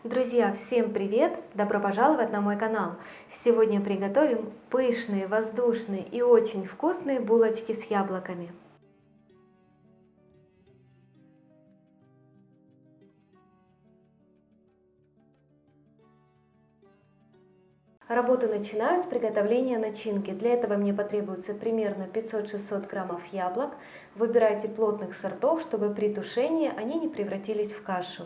Друзья, всем привет! Добро пожаловать на мой канал! Сегодня приготовим пышные, воздушные и очень вкусные булочки с яблоками. Работу начинаю с приготовления начинки. Для этого мне потребуется примерно 500-600 граммов яблок. Выбирайте плотных сортов, чтобы при тушении они не превратились в кашу.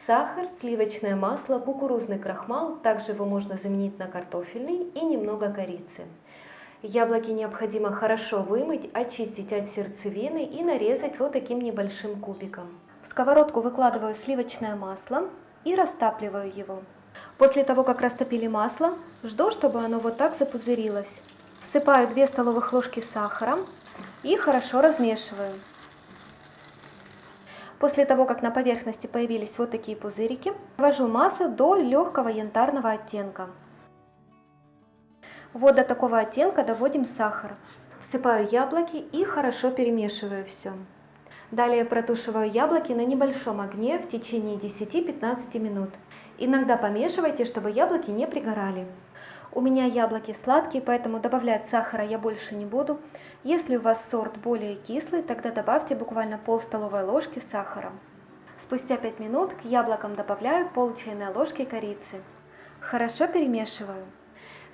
Сахар, сливочное масло, кукурузный крахмал, также его можно заменить на картофельный, и немного корицы. Яблоки необходимо хорошо вымыть, очистить от сердцевины и нарезать вот таким небольшим кубиком. В сковородку выкладываю сливочное масло и растапливаю его. После того, как растопили масло, жду, чтобы оно вот так запузырилось. Всыпаю 2 столовых ложки сахара и хорошо размешиваю. После того, как на поверхности появились вот такие пузырики, ввожу массу до легкого янтарного оттенка. Вот до такого оттенка доводим сахар. Всыпаю яблоки и хорошо перемешиваю все. Далее протушиваю яблоки на небольшом огне в течение 10-15 минут. Иногда помешивайте, чтобы яблоки не пригорали. У меня яблоки сладкие, поэтому добавлять сахара я больше не буду. Если у вас сорт более кислый, тогда добавьте буквально пол столовой ложки сахара. Спустя 5 минут к яблокам добавляю пол чайной ложки корицы. Хорошо перемешиваю.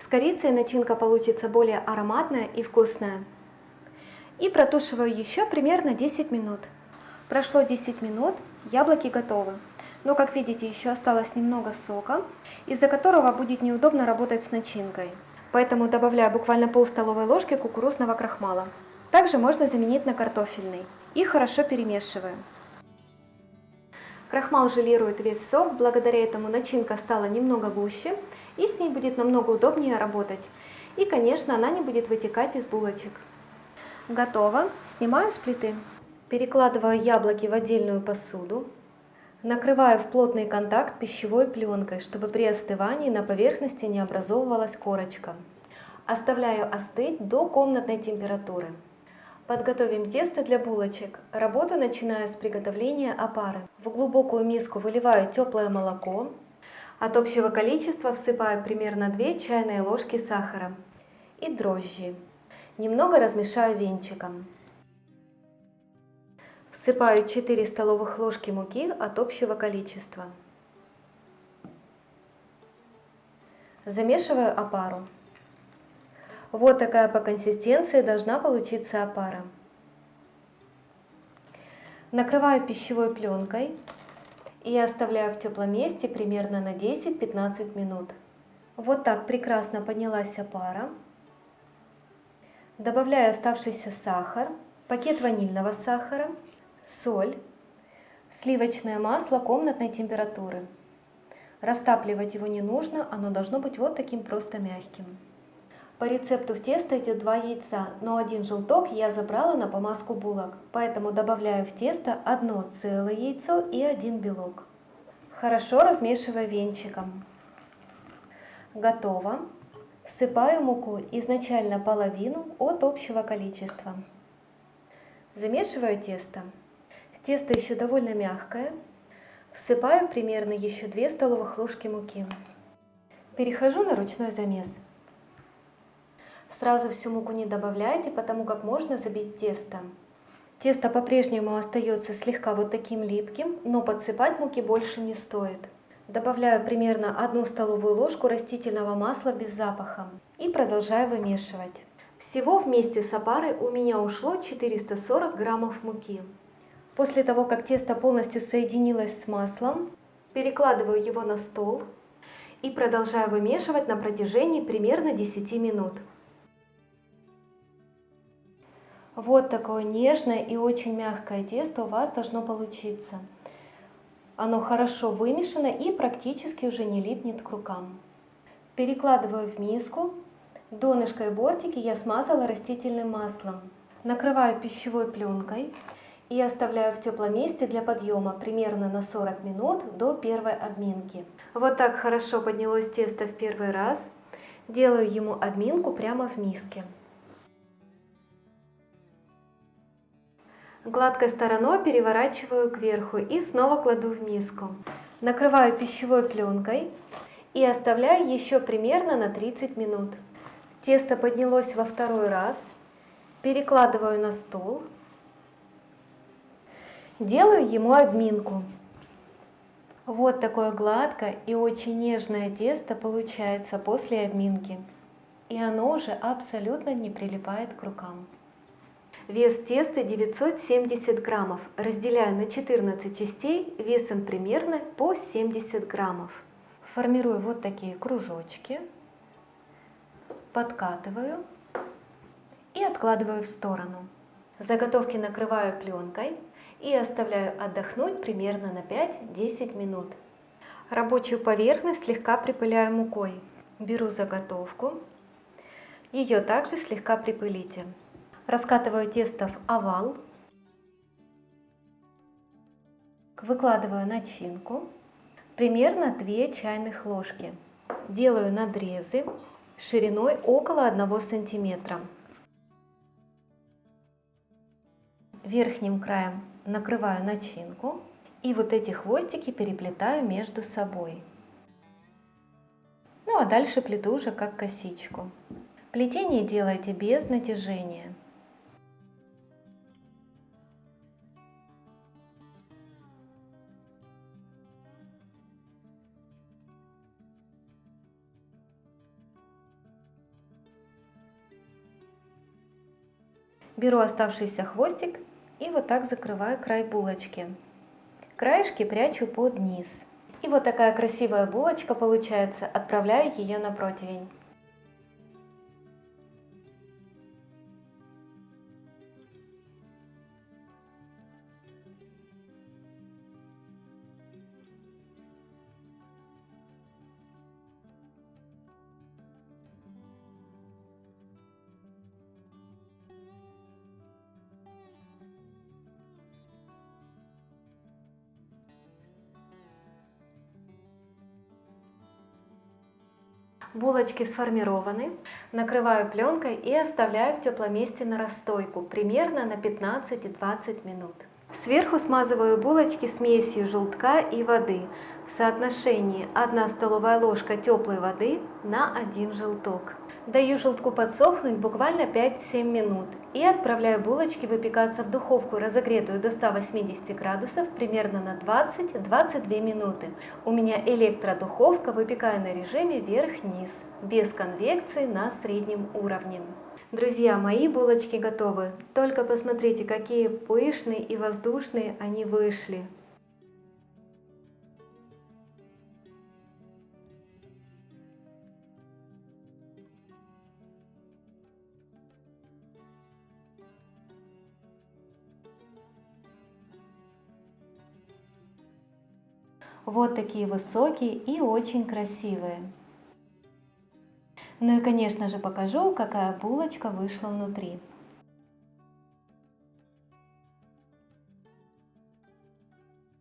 С корицей начинка получится более ароматная и вкусная. И протушиваю еще примерно 10 минут. Прошло 10 минут, яблоки готовы. Но, как видите, еще осталось немного сока, из-за которого будет неудобно работать с начинкой. Поэтому добавляю буквально пол столовой ложки кукурузного крахмала. Также можно заменить на картофельный. И хорошо перемешиваю. Крахмал желирует весь сок, благодаря этому начинка стала немного гуще, и с ней будет намного удобнее работать. И, конечно, она не будет вытекать из булочек. Готово. Снимаю с плиты. Перекладываю яблоки в отдельную посуду. Накрываю в плотный контакт пищевой пленкой, чтобы при остывании на поверхности не образовывалась корочка. Оставляю остыть до комнатной температуры. Подготовим тесто для булочек. Работу начинаю с приготовления опары. В глубокую миску выливаю теплое молоко. От общего количества всыпаю примерно 2 чайные ложки сахара и дрожжи. Немного размешаю венчиком. Всыпаю 4 столовых ложки муки от общего количества. Замешиваю опару. Вот такая по консистенции должна получиться опара. Накрываю пищевой пленкой и оставляю в теплом месте примерно на 10-15 минут. Вот так прекрасно поднялась опара. Добавляю оставшийся сахар, пакет ванильного сахара, соль, сливочное масло комнатной температуры. Растапливать его не нужно, оно должно быть вот таким просто мягким. По рецепту в тесто идет 2 яйца, но один желток я забрала на помазку булок, поэтому добавляю в тесто 1 целое яйцо и 1 белок. Хорошо размешиваю венчиком. Готово. Всыпаю муку изначально половину от общего количества. Замешиваю тесто. Тесто еще довольно мягкое. Всыпаю примерно еще 2 столовых ложки муки. Перехожу на ручной замес. Сразу всю муку не добавляйте, потому как можно забить тесто. Тесто по-прежнему остается слегка вот таким липким, но подсыпать муки больше не стоит. Добавляю примерно 1 столовую ложку растительного масла без запаха и продолжаю вымешивать. Всего вместе с опарой у меня ушло 440 граммов муки. После того, как тесто полностью соединилось с маслом, перекладываю его на стол и продолжаю вымешивать на протяжении примерно 10 минут. Вот такое нежное и очень мягкое тесто у вас должно получиться. Оно хорошо вымешано и практически уже не липнет к рукам. Перекладываю в миску. Донышко и бортики я смазала растительным маслом. Накрываю пищевой пленкой и оставляю в теплом месте для подъема примерно на 40 минут до первой обминки. Вот так хорошо поднялось тесто в первый раз. Делаю ему обминку прямо в миске. Гладкой стороной переворачиваю кверху и снова кладу в миску. Накрываю пищевой пленкой и оставляю еще примерно на 30 минут. Тесто поднялось во второй раз. Перекладываю на стол. Делаю ему обминку. Вот такое гладкое и очень нежное тесто получается после обминки. И оно уже абсолютно не прилипает к рукам. Вес теста 970 граммов. Разделяю на 14 частей весом примерно по 70 граммов. Формирую вот такие кружочки. Подкатываю и откладываю в сторону. Заготовки накрываю пленкой и оставляю отдохнуть примерно на 5-10 минут. Рабочую поверхность слегка припыляю мукой. Беру заготовку, ее также слегка припылите. Раскатываю тесто в овал, выкладываю начинку, примерно 2 чайных ложки. Делаю надрезы шириной около 1 сантиметра. Верхним краем накрываю начинку и вот эти хвостики переплетаю между собой. Ну а дальше плету уже как косичку. Плетение делайте без натяжения. Беру оставшийся хвостик и вот так закрываю край булочки. Краешки прячу под низ. И вот такая красивая булочка получается. Отправляю ее на противень. Булочки сформированы. Накрываю пленкой и оставляю в теплом месте на расстойку, примерно на 15-20 минут. Сверху смазываю булочки смесью желтка и воды в соотношении 1 столовая ложка теплой воды на 1 желток. Даю желтку подсохнуть буквально 5-7 минут и отправляю булочки выпекаться в духовку, разогретую до 180 градусов, примерно на 20-22 минуты. У меня электродуховка, выпекаю на режиме вверх-вниз, без конвекции на среднем уровне. Друзья, мои булочки готовы. Только посмотрите, какие пышные и воздушные они вышли. Вот такие высокие и очень красивые. Ну и, конечно же, покажу, какая булочка вышла внутри.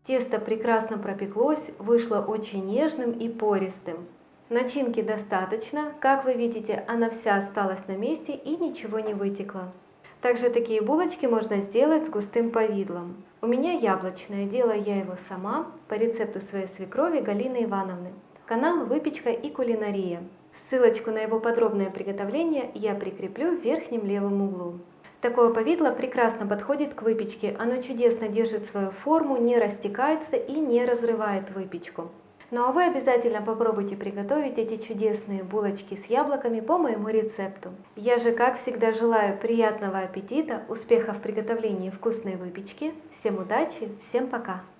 Тесто прекрасно пропеклось, вышло очень нежным и пористым. Начинки достаточно, как вы видите, она вся осталась на месте и ничего не вытекло. Также такие булочки можно сделать с густым повидлом. У меня яблочное, делаю я его сама по рецепту своей свекрови Галины Ивановны. Канал «Выпечка и кулинария». Ссылочку на его подробное приготовление я прикреплю в верхнем левом углу. Такое повидло прекрасно подходит к выпечке, оно чудесно держит свою форму, не растекается и не разрывает выпечку. Ну а вы обязательно попробуйте приготовить эти чудесные булочки с яблоками по моему рецепту. Я же, как всегда, желаю приятного аппетита, успехов в приготовлении вкусной выпечки. Всем удачи, всем пока!